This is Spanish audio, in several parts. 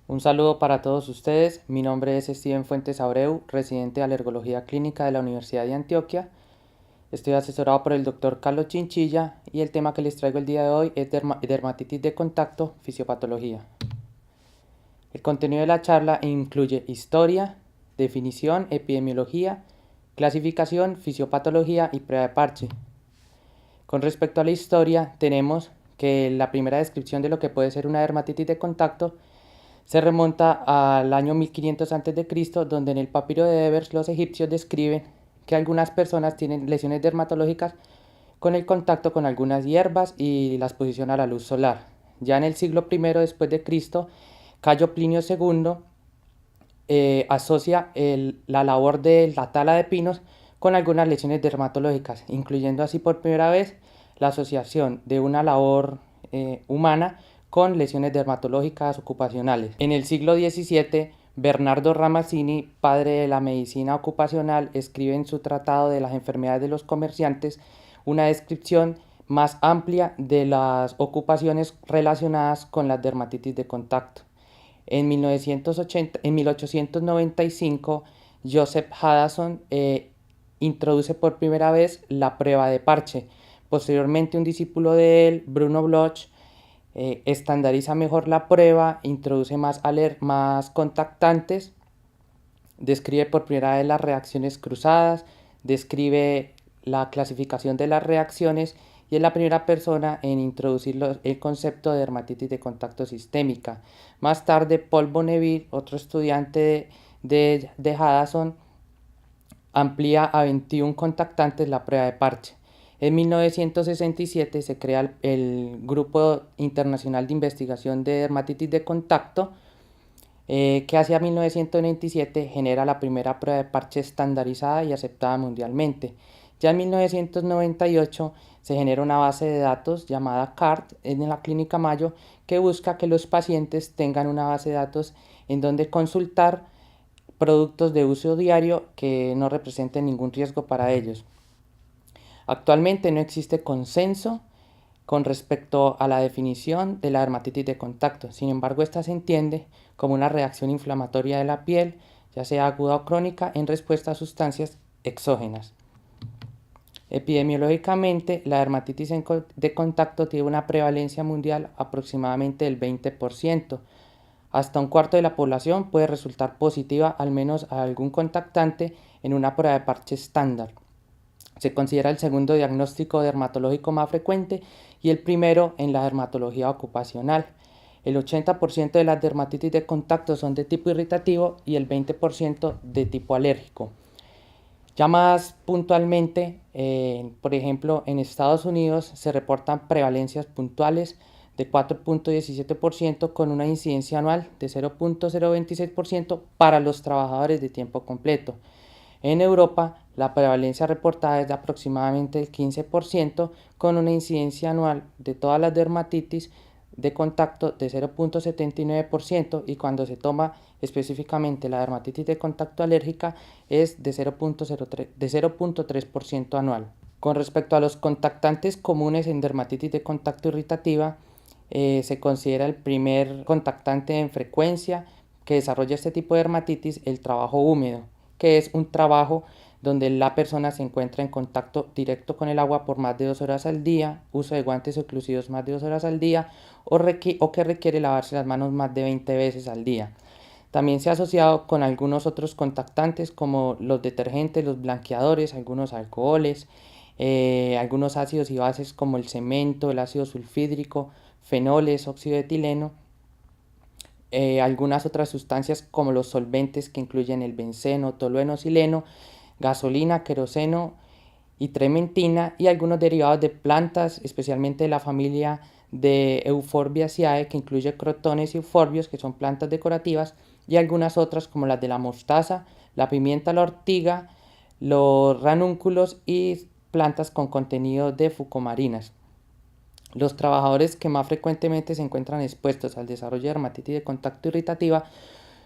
Un saludo para todos ustedes. Mi nombre es Steven Fuentes Abreu, residente de Alergología Clínica de la Universidad de Antioquia. Estoy asesorado por el doctor Carlos Chinchilla y el tema que les traigo el día de hoy es dermatitis de contacto, fisiopatología. El contenido de la charla incluye historia, definición, epidemiología, clasificación, fisiopatología y prueba de parche. Con respecto a la historia, tenemos que la primera descripción de lo que puede ser una dermatitis de contacto se remonta al año 1500 a.C., donde en el papiro de Ebers los egipcios describen que algunas personas tienen lesiones dermatológicas con el contacto con algunas hierbas y la exposición a la luz solar. Ya en el siglo I después de Cristo, Cayo Plinio II asocia la labor de la tala de pinos con algunas lesiones dermatológicas, incluyendo así por primera vez la asociación de una labor humana con lesiones dermatológicas ocupacionales. En el siglo XVII, Bernardo Ramazzini, padre de la medicina ocupacional, escribe en su Tratado de las enfermedades de los comerciantes una descripción más amplia de las ocupaciones relacionadas con la dermatitis de contacto. En 1895, Joseph Haddason introduce por primera vez la prueba de parche. Posteriormente, un discípulo de él, Bruno Bloch, estandariza mejor la prueba, introduce más contactantes, describe por primera vez las reacciones cruzadas, describe la clasificación de las reacciones y es la primera persona en introducir el concepto de dermatitis de contacto sistémica. Más tarde, Paul Bonneville, otro estudiante de Haddason, amplía a 21 contactantes la prueba de parche. En 1967 se crea el Grupo Internacional de Investigación de Dermatitis de Contacto, que hacia 1997 genera la primera prueba de parche estandarizada y aceptada mundialmente. Ya en 1998 se genera una base de datos llamada CART en la Clínica Mayo, que busca que los pacientes tengan una base de datos en donde consultar productos de uso diario que no representen ningún riesgo para ellos. Actualmente no existe consenso con respecto a la definición de la dermatitis de contacto. Sin embargo, esta se entiende como una reacción inflamatoria de la piel, ya sea aguda o crónica, en respuesta a sustancias exógenas. Epidemiológicamente, la dermatitis de contacto tiene una prevalencia mundial aproximadamente del 20%. Hasta un cuarto de la población puede resultar positiva al menos a algún contactante en una prueba de parche estándar. Se considera el segundo diagnóstico dermatológico más frecuente y el primero en la dermatología ocupacional. El 80% de las dermatitis de contacto son de tipo irritativo y el 20% de tipo alérgico. Ya más puntualmente, por ejemplo, en Estados Unidos se reportan prevalencias puntuales de 4.17% con una incidencia anual de 0.026% para los trabajadores de tiempo completo. En Europa, la prevalencia reportada es de aproximadamente el 15% con una incidencia anual de todas las dermatitis de contacto de 0.79% y cuando se toma específicamente la dermatitis de contacto alérgica es de 0.3% anual. Con respecto a los contactantes comunes en dermatitis de contacto irritativa, se considera el primer contactante en frecuencia que desarrolla este tipo de dermatitis el trabajo húmedo, que es un trabajo donde la persona se encuentra en contacto directo con el agua por más de 2 horas al día, uso de guantes oclusivos más de 2 horas al día o que requiere lavarse las manos más de 20 veces al día. También se ha asociado con algunos otros contactantes como los detergentes, los blanqueadores, algunos alcoholes, algunos ácidos y bases como el cemento, el ácido sulfídrico, fenoles, óxido de etileno, algunas otras sustancias como los solventes que incluyen el benceno, tolueno, xileno, gasolina, queroseno y trementina y algunos derivados de plantas, especialmente de la familia de Euphorbiaceae que incluye crotones y euforbios que son plantas decorativas y algunas otras como las de la mostaza, la pimienta, la ortiga, los ranúnculos y plantas con contenido de fucomarinas. Los trabajadores que más frecuentemente se encuentran expuestos al desarrollo de dermatitis de contacto irritativa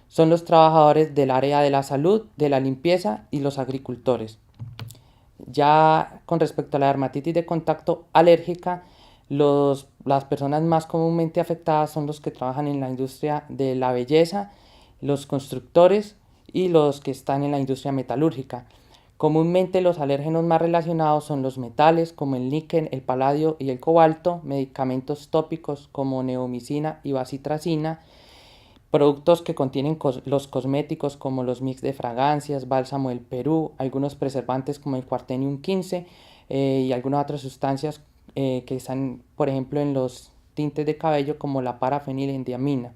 son los trabajadores del área de la salud, de la limpieza y los agricultores. Ya con respecto a la dermatitis de contacto alérgica, Las personas más comúnmente afectadas son los que trabajan en la industria de la belleza, los constructores y los que están en la industria metalúrgica. Comúnmente los alérgenos más relacionados son los metales como el níquel, el paladio y el cobalto, medicamentos tópicos como neomicina y bacitracina, productos que contienen los cosméticos como los mix de fragancias, bálsamo del Perú, algunos preservantes como el Cuartenium 15 y algunas otras sustancias que están, por ejemplo, en los tintes de cabello como la parafenilendiamina.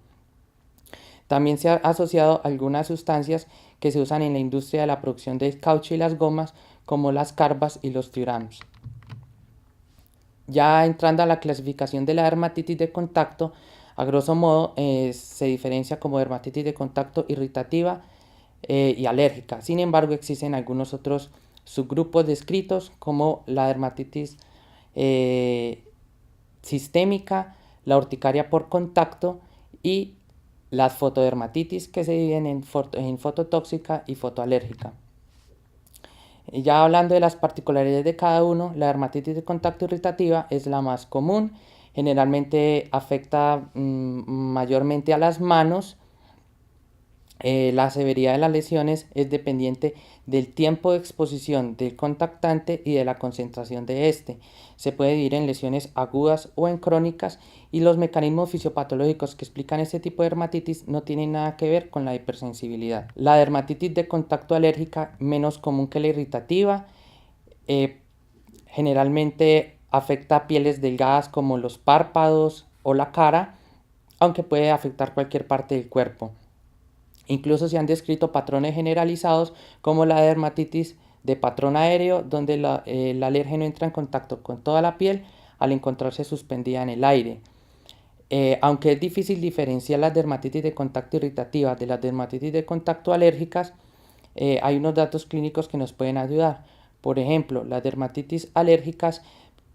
También se ha asociado algunas sustancias que se usan en la industria de la producción del caucho y las gomas, como las carbas y los triuranos. Ya entrando a la clasificación de la dermatitis de contacto, a grosso modo se diferencia como dermatitis de contacto irritativa y alérgica. Sin embargo, existen algunos otros subgrupos descritos como la dermatitis sistémica, la urticaria por contacto y las fotodermatitis, que se dividen en fototóxica y fotoalérgica. Ya hablando de las particularidades de cada uno, la dermatitis de contacto irritativa es la más común. Generalmente afecta mayormente a las manos. La severidad de las lesiones es dependiente del tiempo de exposición del contactante y de la concentración de este. Se puede dividir en lesiones agudas o en crónicas, y los mecanismos fisiopatológicos que explican este tipo de dermatitis no tienen nada que ver con la hipersensibilidad. La dermatitis de contacto alérgica, menos común que la irritativa, generalmente afecta a pieles delgadas como los párpados o la cara, aunque puede afectar cualquier parte del cuerpo. Incluso se han descrito patrones generalizados como la dermatitis de patrón aéreo, donde el alérgeno entra en contacto con toda la piel al encontrarse suspendida en el aire. Aunque es difícil diferenciar las dermatitis de contacto irritativas de las dermatitis de contacto alérgicas, hay unos datos clínicos que nos pueden ayudar. Por ejemplo, las dermatitis alérgicas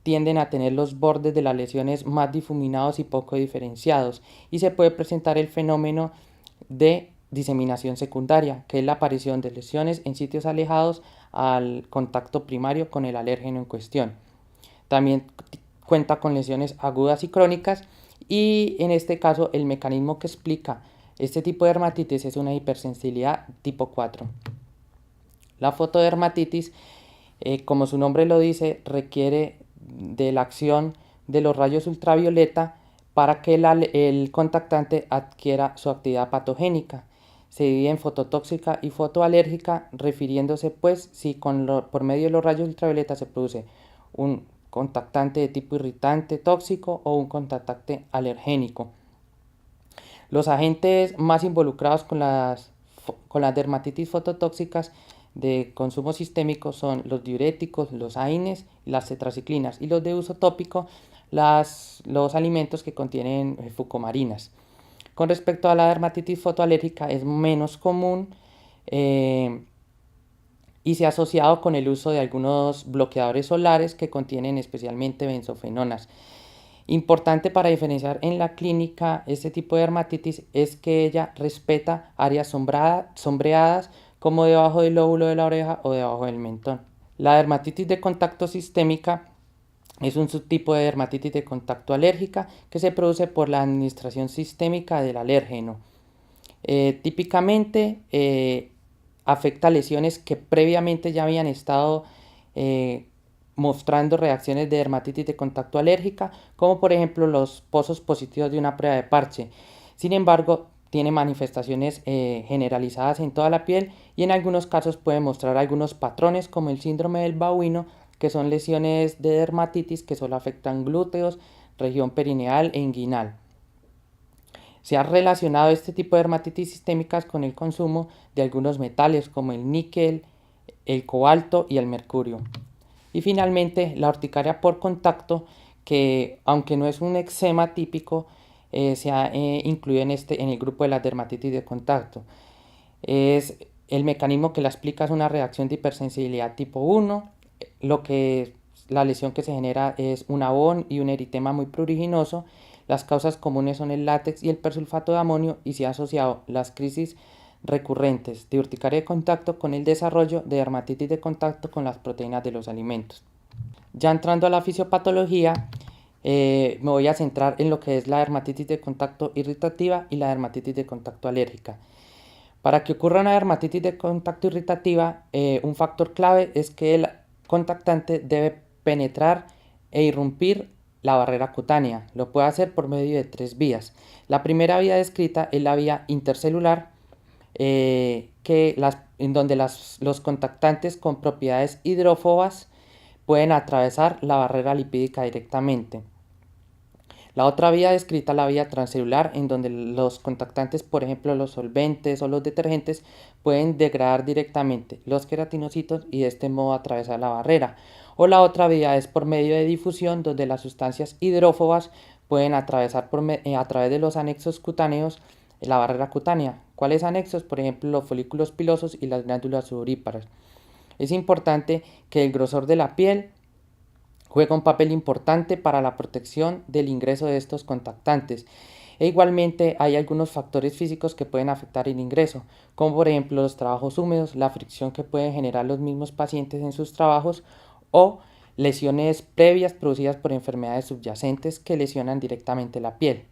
tienden a tener los bordes de las lesiones más difuminados y poco diferenciados, y se puede presentar el fenómeno de diseminación secundaria, que es la aparición de lesiones en sitios alejados al contacto primario con el alérgeno en cuestión. También cuenta con lesiones agudas y crónicas, y en este caso el mecanismo que explica este tipo de dermatitis es una hipersensibilidad tipo 4. La fotodermatitis, como su nombre lo dice, requiere de la acción de los rayos ultravioleta para que el contactante adquiera su actividad patogénica. Se divide en fototóxica y fotoalérgica, refiriéndose pues si por medio de los rayos ultravioleta se produce un contactante de tipo irritante tóxico o un contactante alergénico. Los agentes más involucrados con las dermatitis fototóxicas de consumo sistémico son los diuréticos, los AINES, las tetraciclinas, y los de uso tópico, los alimentos que contienen fucomarinas. Con respecto a la dermatitis fotoalérgica, es menos común y se ha asociado con el uso de algunos bloqueadores solares que contienen especialmente benzofenonas. Importante para diferenciar en la clínica este tipo de dermatitis es que ella respeta áreas sombreadas como debajo del lóbulo de la oreja o debajo del mentón. La dermatitis de contacto sistémica es un subtipo de dermatitis de contacto alérgica que se produce por la administración sistémica del alérgeno. Típicamente afecta lesiones que previamente ya habían estado mostrando reacciones de dermatitis de contacto alérgica, como por ejemplo los pozos positivos de una prueba de parche. Sin embargo, tiene manifestaciones generalizadas en toda la piel, y en algunos casos puede mostrar algunos patrones como el síndrome del babuino, que son lesiones de dermatitis que solo afectan glúteos, región perineal e inguinal. Se ha relacionado este tipo de dermatitis sistémicas con el consumo de algunos metales como el níquel, el cobalto y el mercurio. Y finalmente, la urticaria por contacto, que aunque no es un eczema típico, se ha incluido en el grupo de las dermatitis de contacto. El mecanismo que la explica es una reacción de hipersensibilidad tipo 1, la lesión que se genera es un abón y un eritema muy pruriginoso. Las causas comunes son el látex y el persulfato de amonio, y se ha asociado las crisis recurrentes de urticaria de contacto con el desarrollo de dermatitis de contacto con las proteínas de los alimentos. Ya entrando a la fisiopatología, me voy a centrar en lo que es la dermatitis de contacto irritativa y la dermatitis de contacto alérgica. Para que ocurra una dermatitis de contacto irritativa, un factor clave es que el contactante debe penetrar e irrumpir la barrera cutánea. Lo puede hacer por medio de 3 vías. La primera vía descrita es la vía intercelular, en donde los contactantes con propiedades hidrófobas pueden atravesar la barrera lipídica directamente. La otra vía descrita es la vía transcelular, en donde los contactantes, por ejemplo los solventes o los detergentes, pueden degradar directamente los queratinocitos y de este modo atravesar la barrera. O la otra vía es por medio de difusión, donde las sustancias hidrófobas pueden atravesar a través de los anexos cutáneos la barrera cutánea. ¿Cuáles anexos? Por ejemplo, los folículos pilosos y las glándulas sudoríparas. Es importante que el grosor de la piel juega un papel importante para la protección del ingreso de estos contactantes. E igualmente hay algunos factores físicos que pueden afectar el ingreso, como por ejemplo los trabajos húmedos, la fricción que pueden generar los mismos pacientes en sus trabajos o lesiones previas producidas por enfermedades subyacentes que lesionan directamente la piel.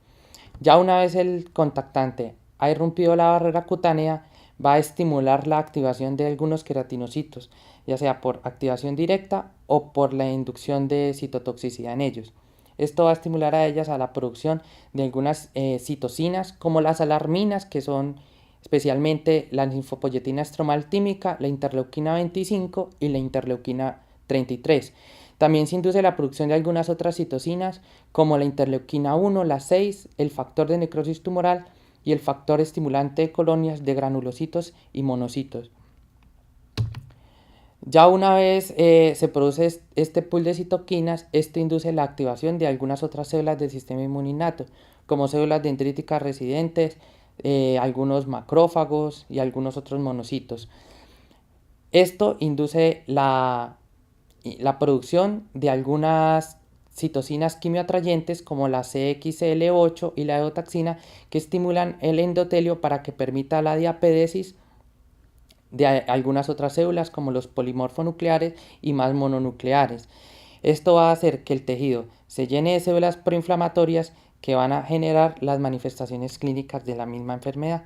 Ya una vez el contactante ha irrumpido la barrera cutánea, va a estimular la activación de algunos queratinocitos, ya sea por activación directa o por la inducción de citotoxicidad en ellos. Esto va a estimular a ellas a la producción de algunas citocinas como las alarminas, que son especialmente la linfopoyetina estromal tímica, la interleuquina 25 y la interleuquina 33. También se induce la producción de algunas otras citocinas como la interleuquina 1, la 6, el factor de necrosis tumoral y el factor estimulante de colonias de granulocitos y monocitos. Ya una vez se produce este pool de citoquinas, este induce la activación de algunas otras células del sistema inmune innato, como células dendríticas residentes, algunos macrófagos y algunos otros monocitos. Esto induce la producción de algunas citocinas quimioatrayentes como la CXCL8 y la eotaxina, que estimulan el endotelio para que permita la diapedesis de algunas otras células como los polimorfonucleares y más mononucleares. Esto va a hacer que el tejido se llene de células proinflamatorias que van a generar las manifestaciones clínicas de la misma enfermedad.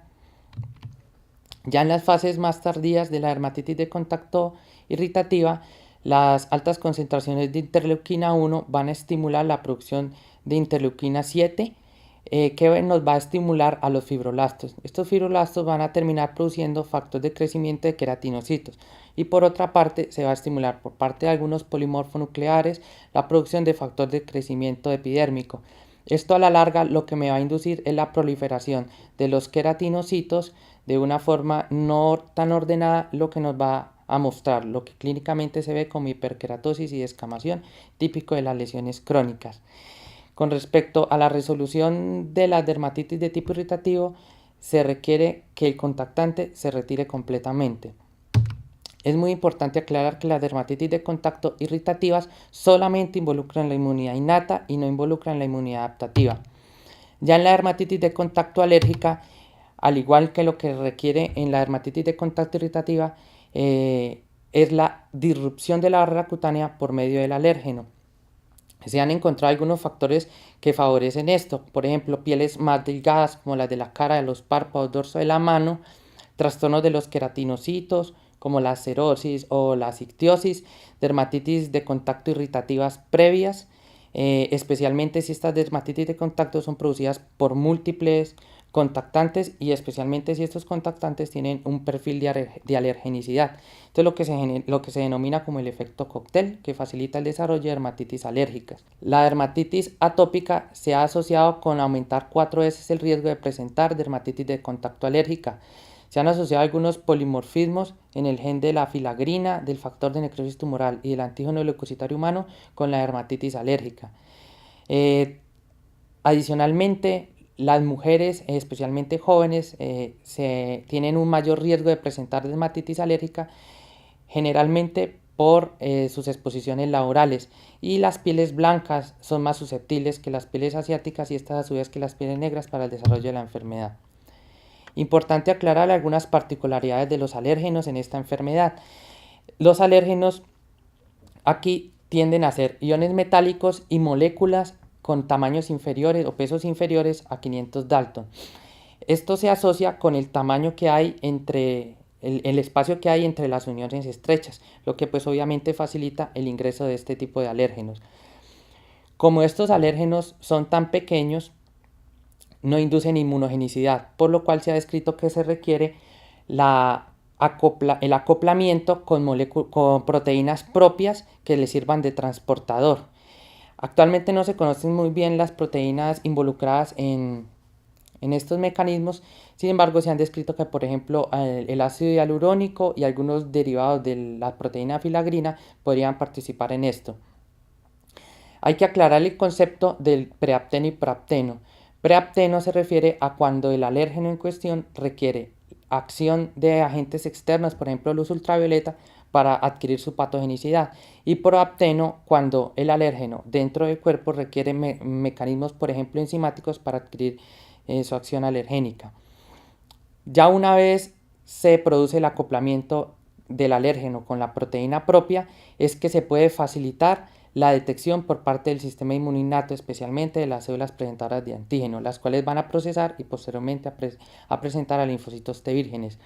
Ya en las fases más tardías de la dermatitis de contacto irritativa, las altas concentraciones de interleuquina 1 van a estimular la producción de interleuquina 7, que nos va a estimular a los fibroblastos. Estos fibroblastos van a terminar produciendo factores de crecimiento de queratinocitos. Y por otra parte, se va a estimular por parte de algunos polimorfonucleares la producción de factor de crecimiento epidérmico. Esto a la larga lo que me va a inducir es la proliferación de los queratinocitos de una forma no tan ordenada, lo que nos va a mostrar lo que clínicamente se ve como hiperkeratosis y descamación, típico de las lesiones crónicas. Con respecto a la resolución de la dermatitis de tipo irritativo, se requiere que el contactante se retire completamente. Es muy importante aclarar que las dermatitis de contacto irritativas solamente involucran la inmunidad innata y no involucran la inmunidad adaptativa. Ya en la dermatitis de contacto alérgica, al igual que lo que requiere en la dermatitis de contacto irritativa, es la disrupción de la barrera cutánea por medio del alérgeno. Se han encontrado algunos factores que favorecen esto, por ejemplo, pieles más delgadas como las de la cara, de los párpados, dorso de la mano, trastornos de los queratinocitos como la cerosis o la ictiosis, dermatitis de contacto irritativas previas, especialmente si estas dermatitis de contacto son producidas por múltiples contactantes y especialmente si estos contactantes tienen un perfil de alergenicidad. Esto es lo que se denomina como el efecto cóctel, que facilita el desarrollo de dermatitis alérgicas. La dermatitis atópica se ha asociado con aumentar 4 veces el riesgo de presentar dermatitis de contacto alérgica. Se han asociado algunos polimorfismos en el gen de la filagrina, del factor de necrosis tumoral y del antígeno leucocitario humano con la dermatitis alérgica. Adicionalmente, las mujeres, especialmente jóvenes, tienen un mayor riesgo de presentar dermatitis alérgica, generalmente por sus exposiciones laborales, y las pieles blancas son más susceptibles que las pieles asiáticas y estas a su vez que las pieles negras para el desarrollo de la enfermedad. Importante aclarar algunas particularidades de los alérgenos en esta enfermedad. Los alérgenos aquí tienden a ser iones metálicos y moléculas con tamaños inferiores o pesos inferiores a 500 Dalton. Esto se asocia con el tamaño que hay entre el espacio que hay entre las uniones estrechas, lo que pues obviamente facilita el ingreso de este tipo de alérgenos. Como estos alérgenos son tan pequeños, no inducen inmunogenicidad, por lo cual se ha descrito que se requiere el acoplamiento con proteínas propias que le sirvan de transportador. Actualmente no se conocen muy bien las proteínas involucradas en estos mecanismos. Sin embargo, se han descrito que, por ejemplo, el ácido hialurónico y algunos derivados de la proteína filagrina podrían participar en esto. Hay que aclarar el concepto del preapteno y proapteno. Preapteno se refiere a cuando el alérgeno en cuestión requiere acción de agentes externos, por ejemplo luz ultravioleta, para adquirir su patogenicidad, y proapteno cuando el alérgeno dentro del cuerpo requiere mecanismos, por ejemplo enzimáticos, para adquirir su acción alergénica. Ya una vez se produce el acoplamiento del alérgeno con la proteína propia, es que se puede facilitar la detección por parte del sistema inmunoinnato, especialmente de las células presentadoras de antígeno, las cuales van a procesar y posteriormente a presentar a linfocitos T vírgenes.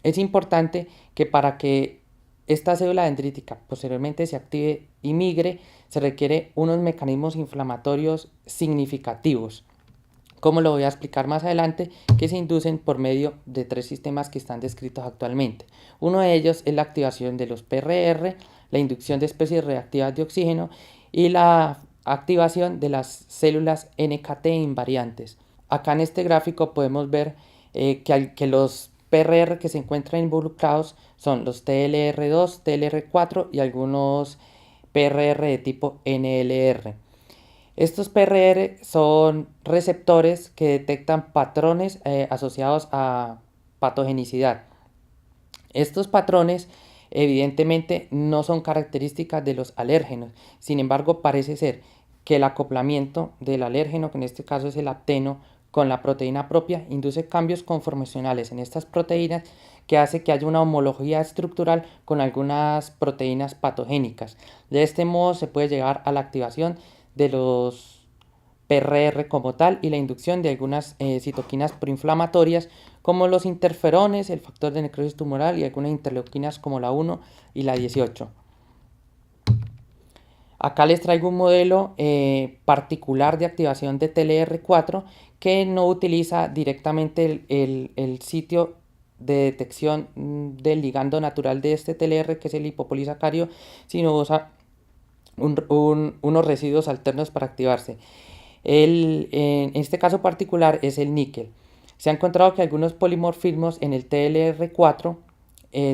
Es importante que para que esta célula dendrítica posteriormente se active y migre, se requiere unos mecanismos inflamatorios significativos, como lo voy a explicar más adelante, que se inducen por medio de 3 sistemas que están descritos actualmente. Uno de ellos es la activación de los PRR, la inducción de especies reactivas de oxígeno y la activación de las células NKT invariantes. Acá en este gráfico podemos ver que los PRR que se encuentran involucrados son los TLR2, TLR4 y algunos PRR de tipo NLR. Estos PRR son receptores que detectan patrones asociados a patogenicidad. Estos patrones evidentemente no son características de los alérgenos, sin embargo parece ser que el acoplamiento del alérgeno, que en este caso es el apteno, con la proteína propia, induce cambios conformacionales en estas proteínas que hace que haya una homología estructural con algunas proteínas patogénicas. De este modo se puede llegar a la activación de los PRR como tal y la inducción de algunas citoquinas proinflamatorias como los interferones, el factor de necrosis tumoral y algunas interleuquinas como la 1 y la 18. Acá les traigo un modelo particular de activación de TLR4 que no utiliza directamente el sitio de detección del ligando natural de este TLR, que es el lipopolisacario, sino usa unos residuos alternos para activarse. En este caso particular es el níquel. Se ha encontrado que algunos polimorfismos en el TLR4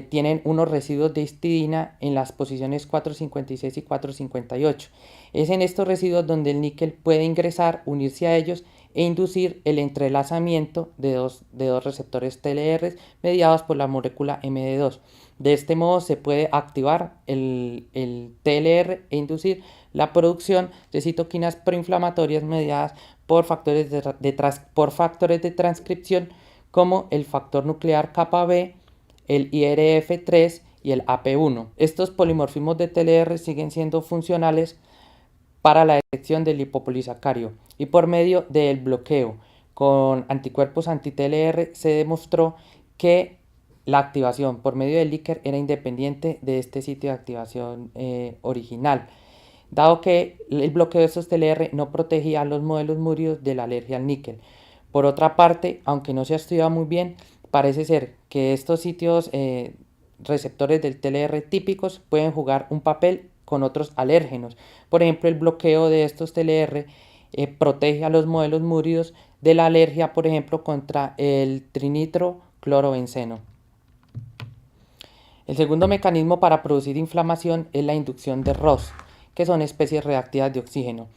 tienen unos residuos de histidina en las posiciones 456 y 458. Es en estos residuos donde el níquel puede ingresar, unirse a ellos e inducir el entrelazamiento de dos receptores TLR mediados por la molécula MD2. De este modo se puede activar el TLR e inducir la producción de citoquinas proinflamatorias mediadas por factores de transcripción como el factor nuclear kappa B, el IRF3 y el AP1. Estos polimorfismos de TLR siguen siendo funcionales para la detección del lipopolisacario y por medio del bloqueo con anticuerpos anti-TLR se demostró que la activación por medio del líquer era independiente de este sitio de activación original, dado que el bloqueo de estos TLR no protegía a los modelos murios de la alergia al níquel. Por otra parte, aunque no se ha estudiado muy bien, parece ser que estos sitios receptores del TLR típicos pueden jugar un papel con otros alérgenos. Por ejemplo, el bloqueo de estos TLR protege a los modelos murios de la alergia, por ejemplo, contra el trinitroclorobenceno. El segundo mecanismo para producir inflamación es la inducción de ROS, que son especies reactivas de oxígeno.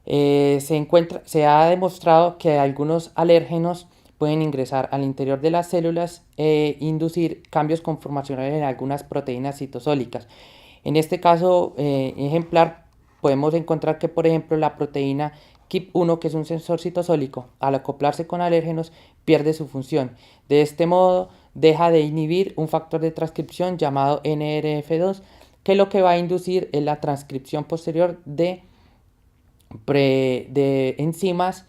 Se ha demostrado que algunos alérgenos pueden ingresar al interior de las células e inducir cambios conformacionales en algunas proteínas citosólicas. En este caso ejemplar podemos encontrar que, por ejemplo, la proteína KIP1, que es un sensor citosólico, al acoplarse con alérgenos pierde su función. De este modo deja de inhibir un factor de transcripción llamado NRF2, que lo que va a inducir es la transcripción posterior de de enzimas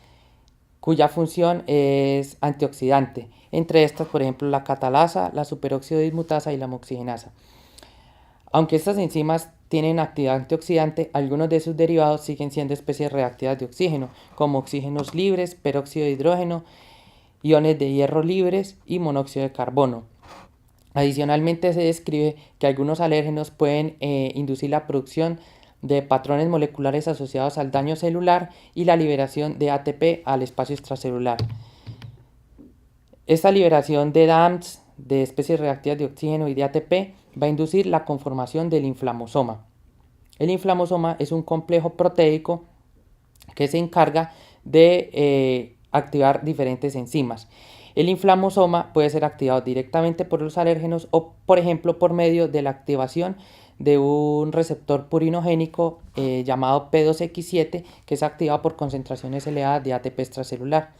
cuya función es antioxidante. Entre estas, por ejemplo, la catalasa, la superóxido dismutasa y la moxigenasa. Aunque estas enzimas tienen actividad antioxidante, algunos de sus derivados siguen siendo especies reactivas de oxígeno, como oxígenos libres, peróxido de hidrógeno, iones de hierro libres y monóxido de carbono. Adicionalmente, se describe que algunos alérgenos pueden inducir la producción de patrones moleculares asociados al daño celular y la liberación de ATP al espacio extracelular. Esta liberación de DAMPs, de especies reactivas de oxígeno y de ATP, va a inducir la conformación del inflamosoma. El inflamosoma es un complejo proteico que se encarga de activar diferentes enzimas. El inflamosoma puede ser activado directamente por los alérgenos o, por ejemplo, por medio de la activación de un receptor purinogénico llamado P2X7, que es activado por concentraciones elevadas de ATP extracelular.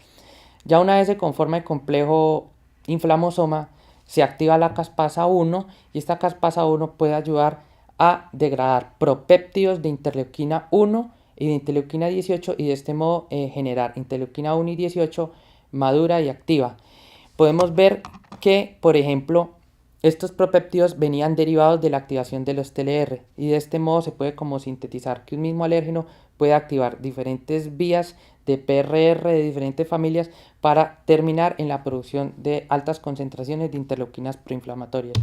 Ya una vez se conforma el complejo inflamosoma, se activa la caspasa 1 y esta caspasa 1 puede ayudar a degradar propéptidos de interleuquina 1 y de interleuquina 18 y de este modo generar interleuquina 1 y 18 madura y activa. Podemos ver que, por ejemplo, estos propéptidos venían derivados de la activación de los TLR y de este modo se puede como sintetizar que un mismo alérgeno puede activar diferentes vías de PRR de diferentes familias para terminar en la producción de altas concentraciones de interleuquinas proinflamatorias.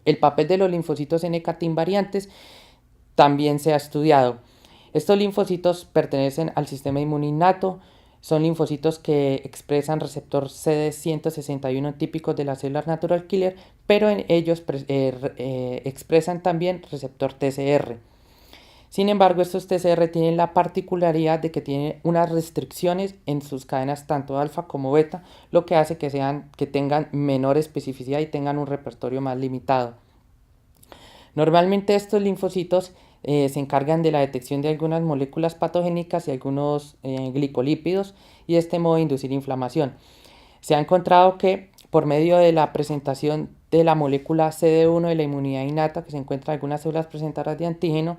El papel de los linfocitos NK invariantes también se ha estudiado. Estos linfocitos pertenecen al sistema inmune innato, son linfocitos que expresan receptor CD161 típicos de las células natural killer, pero en ellos expresan también receptor TCR. Sin embargo, estos TCR tienen la particularidad de que tienen unas restricciones en sus cadenas tanto alfa como beta, lo que hace que tengan menor especificidad y tengan un repertorio más limitado. Normalmente estos linfocitos se encargan de la detección de algunas moléculas patogénicas y algunos glicolípidos y de este modo inducir inflamación. Se ha encontrado que por medio de la presentación de la molécula CD1 de la inmunidad innata que se encuentra en algunas células presentadoras de antígeno,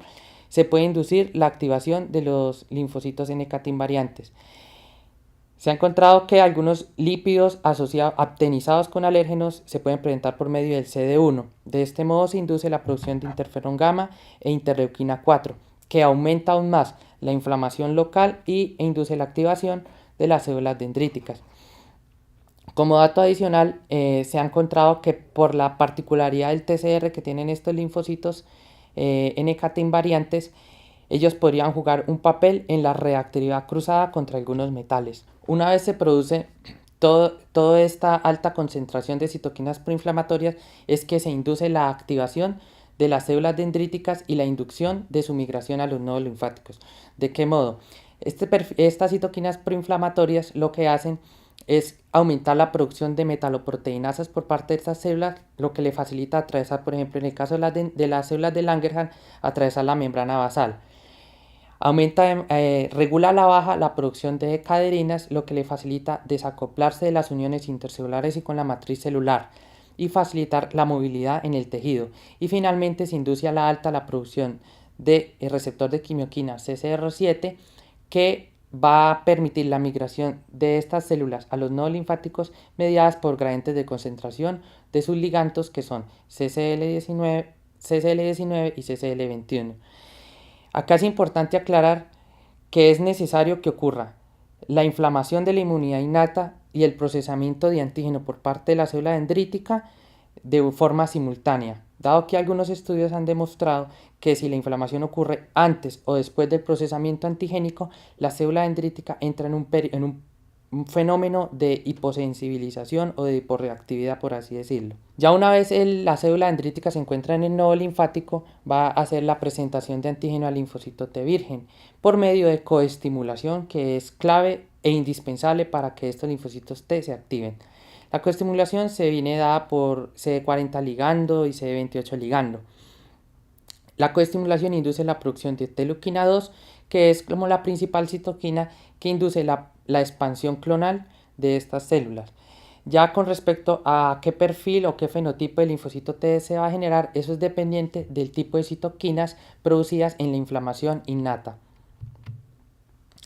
se puede inducir la activación de los linfocitos NK invariantes. Se ha encontrado que algunos lípidos actinizados con alérgenos se pueden presentar por medio del CD1. De este modo se induce la producción de interferón gamma e interleuquina 4, que aumenta aún más la inflamación local e induce la activación de las células dendríticas. Como dato adicional, se ha encontrado que por la particularidad del TCR que tienen estos linfocitos NK invariantes, ellos podrían jugar un papel en la reactividad cruzada contra algunos metales. Una vez se produce toda esta alta concentración de citoquinas proinflamatorias, es que se induce la activación de las células dendríticas y la inducción de su migración a los nodos linfáticos. ¿De qué modo? Estas citoquinas proinflamatorias lo que hacen es aumentar la producción de metaloproteinasas por parte de estas células, lo que le facilita atravesar, por ejemplo, en el caso de las células de Langerhans, atravesar la membrana basal. Regula a la baja la producción de caderinas, lo que le facilita desacoplarse de las uniones intercelulares y con la matriz celular y facilitar la movilidad en el tejido. Y finalmente se induce a la alta la producción de receptor de quimioquina CCR7 que va a permitir la migración de estas células a los nodos linfáticos mediadas por gradientes de concentración de sus ligandos que son CCL19 y CCL21. Acá es importante aclarar que es necesario que ocurra la inflamación de la inmunidad innata y el procesamiento de antígeno por parte de la célula dendrítica de forma simultánea, dado que algunos estudios han demostrado que si la inflamación ocurre antes o después del procesamiento antigénico, la célula dendrítica entra en un fenómeno de hiposensibilización o de hiporreactividad, por así decirlo. Ya una vez la célula dendrítica se encuentra en el nodo linfático, va a hacer la presentación de antígeno al linfocito T virgen por medio de coestimulación, que es clave e indispensable para que estos linfocitos T se activen. La coestimulación se viene dada por CD40 ligando y CD28 ligando. La coestimulación induce la producción de T-leuquina 2, que es como la principal citoquina que induce la expansión clonal de estas células. Ya con respecto a qué perfil o qué fenotipo de linfocito T se va a generar, eso es dependiente del tipo de citoquinas producidas en la inflamación innata.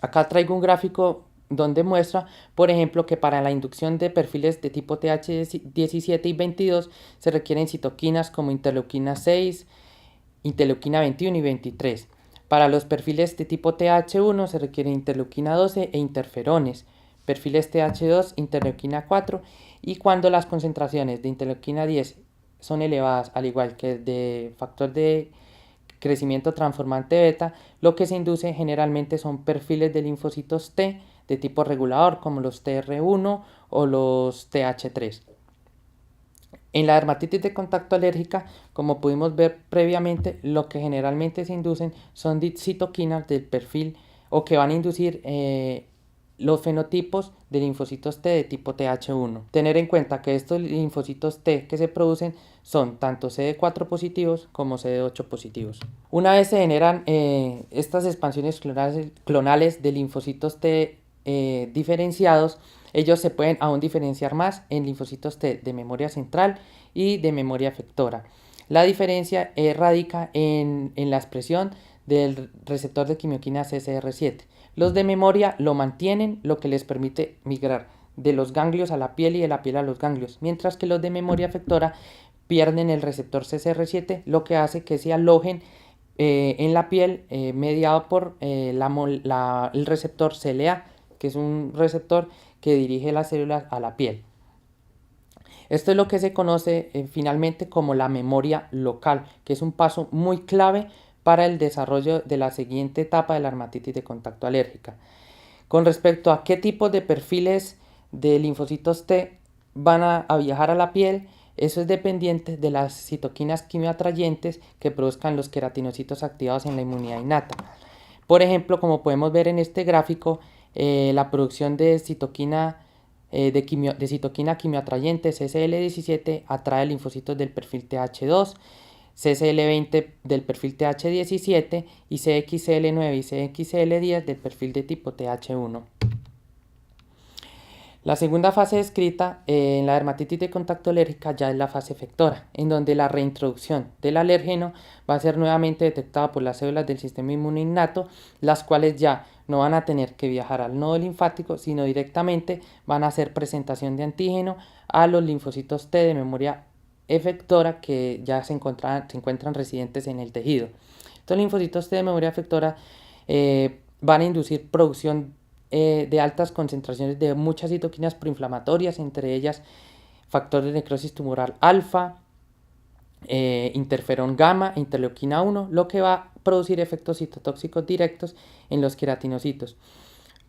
Acá traigo un gráfico donde muestra, por ejemplo, que para la inducción de perfiles de tipo TH17 y 22 se requieren citoquinas como interleuquina 6, interleuquina 21 y 23. Para los perfiles de tipo TH1 se requiere interleuquina 12 e interferones, perfiles TH2, interleuquina 4, y cuando las concentraciones de interleuquina 10 son elevadas, al igual que de factor de crecimiento transformante beta, lo que se induce generalmente son perfiles de linfocitos T de tipo regulador, como los TR1 o los TH3. En la dermatitis de contacto alérgica, como pudimos ver previamente, lo que generalmente se inducen son citoquinas del perfil o que van a inducir los fenotipos de linfocitos T de tipo TH1. Tener en cuenta que estos linfocitos T que se producen son tanto CD4 positivos como CD8 positivos. Una vez se generan estas expansiones clonales de linfocitos T diferenciados, ellos se pueden aún diferenciar más en linfocitos T de memoria central y de memoria efectora. La diferencia radica en la expresión del receptor de quimioquina CCR7. Los de memoria lo mantienen, lo que les permite migrar de los ganglios a la piel y de la piel a los ganglios, mientras que los de memoria efectora pierden el receptor CCR7, lo que hace que se alojen en la piel mediado por el receptor CLA, que es un receptor que dirige las células a la piel. Esto es lo que se conoce finalmente como la memoria local, que es un paso muy clave para el desarrollo de la siguiente etapa de la dermatitis de contacto alérgica. Con respecto a qué tipo de perfiles de linfocitos T van a viajar a la piel, eso es dependiente de las citoquinas quimioatrayentes que produzcan los queratinocitos activados en la inmunidad innata. Por ejemplo, como podemos ver en este gráfico, la producción de citoquina citoquina quimioatrayente CCL17 atrae linfocitos del perfil TH2, CCL20 del perfil TH17 y CXCL9 y CXCL10 del perfil de tipo TH1. La segunda fase descrita en la dermatitis de contacto alérgica ya es la fase efectora, en donde la reintroducción del alérgeno va a ser nuevamente detectada por las células del sistema inmune innato, las cuales ya no van a tener que viajar al nodo linfático, sino directamente van a hacer presentación de antígeno a los linfocitos T de memoria efectora que ya se encuentran residentes en el tejido. Estos linfocitos T de memoria efectora van a inducir producción de altas concentraciones de muchas citoquinas proinflamatorias, entre ellas factor de necrosis tumoral alfa, interferón gamma, interleuquina 1, lo que va a producir efectos citotóxicos directos en los queratinocitos.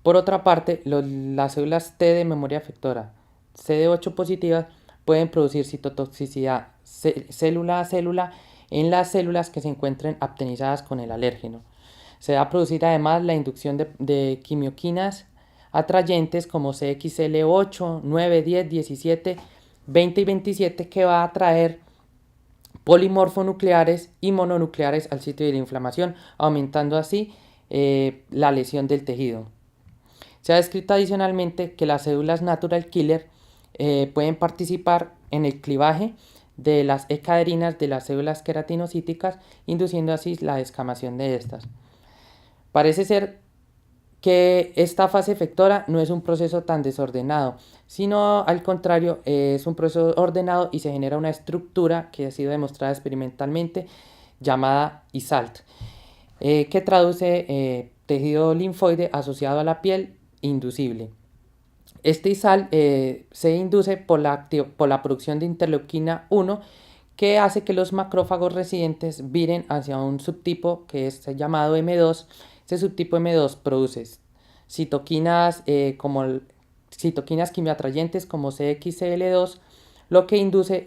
Por otra parte, las células T de memoria efectora CD8 positivas pueden producir citotoxicidad célula a célula en las células que se encuentren aptenizadas con el alérgeno. Se va a producir además la inducción de quimioquinas atrayentes como CXL8, 9, 10, 17, 20 y 27 que va a atraer polimorfonucleares y mononucleares al sitio de la inflamación, aumentando así la lesión del tejido. Se ha descrito adicionalmente que las células natural killer pueden participar en el clivaje de las E-caderinas de las células queratinocíticas, induciendo así la descamación de estas. Parece ser que esta fase efectora no es un proceso tan desordenado, sino al contrario, es un proceso ordenado y se genera una estructura que ha sido demostrada experimentalmente llamada ISALT, que traduce tejido linfoide asociado a la piel inducible. Este ISALT se induce por la producción de interleuquina 1, que hace que los macrófagos residentes viren hacia un subtipo que es llamado M2. Este subtipo M2 produce citoquinas citoquinas quimioatrayentes como CXCL2, lo que induce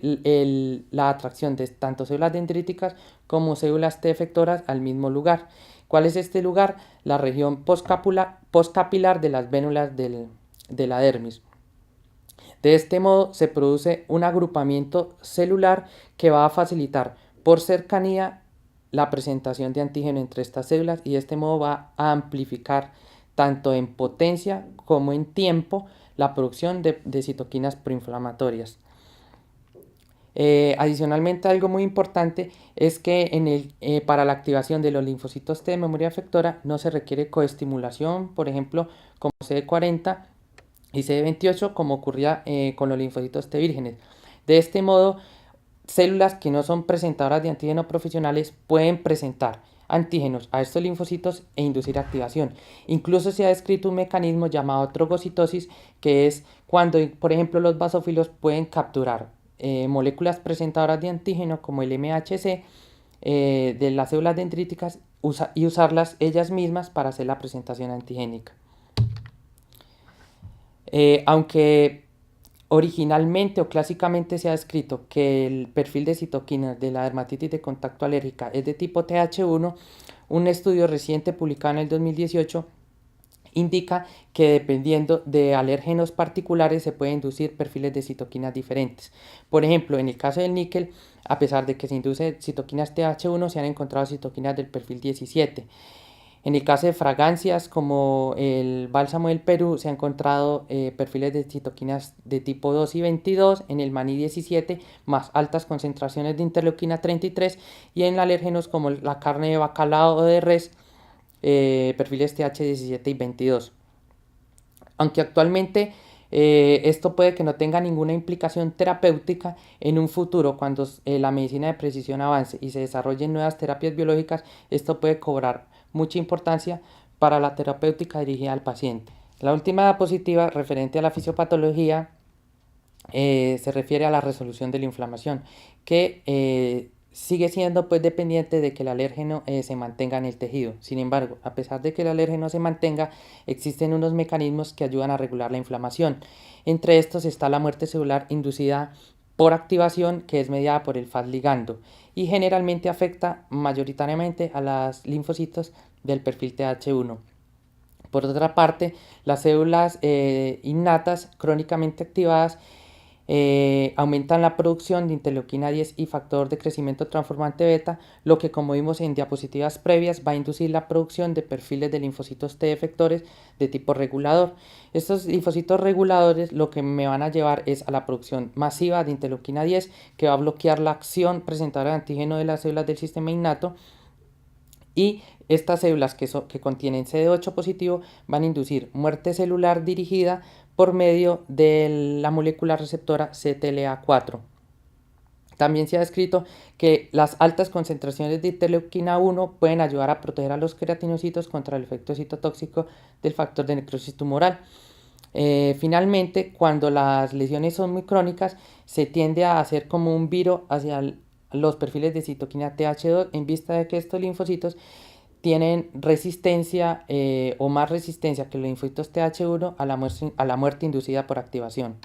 la atracción de tanto células dendríticas como células T efectoras al mismo lugar. ¿Cuál es este lugar? La región postcapilar de las vénulas de la dermis. De este modo se produce un agrupamiento celular que va a facilitar por cercanía la presentación de antígeno entre estas células y de este modo va a amplificar tanto en potencia como en tiempo la producción de citoquinas proinflamatorias. Adicionalmente, algo muy importante es que para la activación de los linfocitos T de memoria efectora no se requiere coestimulación, por ejemplo, como CD40 y CD28, como ocurría con los linfocitos T vírgenes. De este modo, células que no son presentadoras de antígeno profesionales pueden presentar antígenos a estos linfocitos e inducir activación. Incluso se ha descrito un mecanismo llamado trogocitosis, que es cuando, por ejemplo, los basófilos pueden capturar moléculas presentadoras de antígeno como el MHC de las células dendríticas y usarlas ellas mismas para hacer la presentación antigénica. Aunque originalmente o clásicamente se ha descrito que el perfil de citoquinas de la dermatitis de contacto alérgica es de tipo Th1, un estudio reciente publicado en el 2018 indica que dependiendo de alérgenos particulares se pueden inducir perfiles de citoquinas diferentes. Por ejemplo, en el caso del níquel, a pesar de que se induce citoquinas Th1, se han encontrado citoquinas del perfil 17. En el caso de fragancias como el bálsamo del Perú se han encontrado perfiles de citoquinas de tipo 2 y 22, en el maní 17 más altas concentraciones de interleuquina 33 y en alérgenos como la carne de bacalao o de res perfiles TH17 y 22. Aunque actualmente esto puede que no tenga ninguna implicación terapéutica, en un futuro cuando la medicina de precisión avance y se desarrollen nuevas terapias biológicas, esto puede cobrar mucha importancia para la terapéutica dirigida al paciente. La última diapositiva referente a la fisiopatología se refiere a la resolución de la inflamación, que sigue siendo pues dependiente de que el alérgeno se mantenga en el tejido. Sin embargo, a pesar de que el alérgeno se mantenga, existen unos mecanismos que ayudan a regular la inflamación. Entre estos está la muerte celular inducida por activación, que es mediada por el Fas ligando y generalmente afecta mayoritariamente a los linfocitos del perfil Th1. Por otra parte, las células innatas crónicamente activadas aumentan la producción de interleuquina 10 y factor de crecimiento transformante beta, lo que, como vimos en diapositivas previas, va a inducir la producción de perfiles de linfocitos T efectores de tipo regulador. Estos linfocitos reguladores lo que me van a llevar es a la producción masiva de interleuquina 10, que va a bloquear la acción presentadora de antígeno de las células del sistema innato, y estas células que contienen CD8 positivo van a inducir muerte celular dirigida por medio de la molécula receptora CTLA4. También se ha descrito que las altas concentraciones de interleuquina 1 pueden ayudar a proteger a los queratinocitos contra el efecto citotóxico del factor de necrosis tumoral. Finalmente, cuando las lesiones son muy crónicas, se tiende a hacer como un viro hacia los perfiles de citoquina Th2 en vista de que estos linfocitos tienen resistencia o más resistencia que los linfocitos Th1 a la muerte inducida por activación.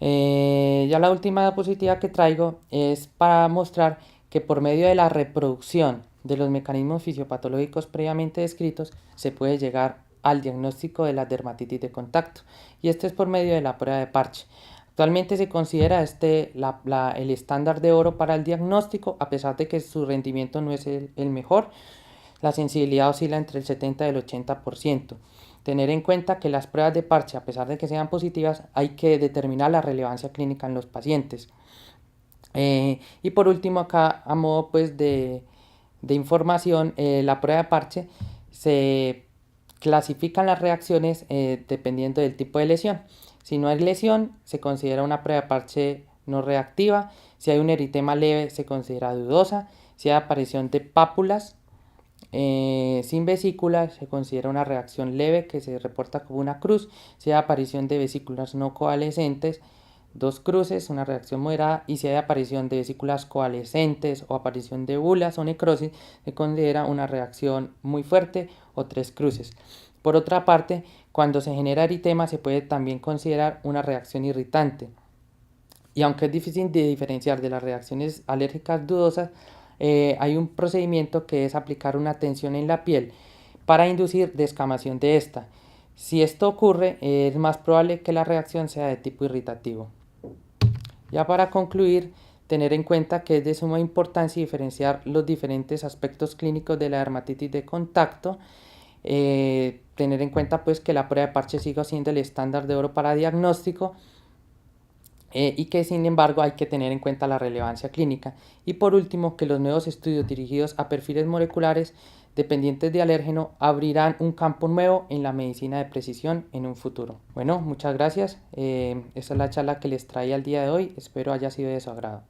Ya la última diapositiva que traigo es para mostrar que por medio de la reproducción de los mecanismos fisiopatológicos previamente descritos se puede llegar al diagnóstico de la dermatitis de contacto, y esto es por medio de la prueba de parche. Actualmente se considera el estándar de oro para el diagnóstico, a pesar de que su rendimiento no es el mejor. La sensibilidad oscila entre el 70 y el 80%. Tener en cuenta que las pruebas de parche, a pesar de que sean positivas, hay que determinar la relevancia clínica en los pacientes. Y por último, acá a modo pues de información, la prueba de parche se clasifican las reacciones dependiendo del tipo de lesión. Si no hay lesión, se considera una prueba de parche no reactiva. Si hay un eritema leve, se considera dudosa. Si hay aparición de pápulas sin vesículas, se considera una reacción leve que se reporta como una cruz. Si hay aparición de vesículas no coalescentes, 2 cruces, una reacción moderada. Y si hay aparición de vesículas coalescentes o aparición de bulas o necrosis, se considera una reacción muy fuerte o 3 cruces. Por otra parte, cuando se genera eritema se puede también considerar una reacción irritante. Y aunque es difícil de diferenciar de las reacciones alérgicas dudosas, hay un procedimiento que es aplicar una tensión en la piel para inducir descamación de esta. Si esto ocurre, es más probable que la reacción sea de tipo irritativo. Ya para concluir, tener en cuenta que es de suma importancia diferenciar los diferentes aspectos clínicos de la dermatitis de contacto. Tener en cuenta pues que la prueba de parche sigue siendo el estándar de oro para diagnóstico. y que sin embargo hay que tener en cuenta la relevancia clínica. Y por último, que los nuevos estudios dirigidos a perfiles moleculares dependientes de alérgeno abrirán un campo nuevo en la medicina de precisión en un futuro. Bueno, muchas gracias. Esta es la charla que les traía el día de hoy. Espero haya sido de su agrado.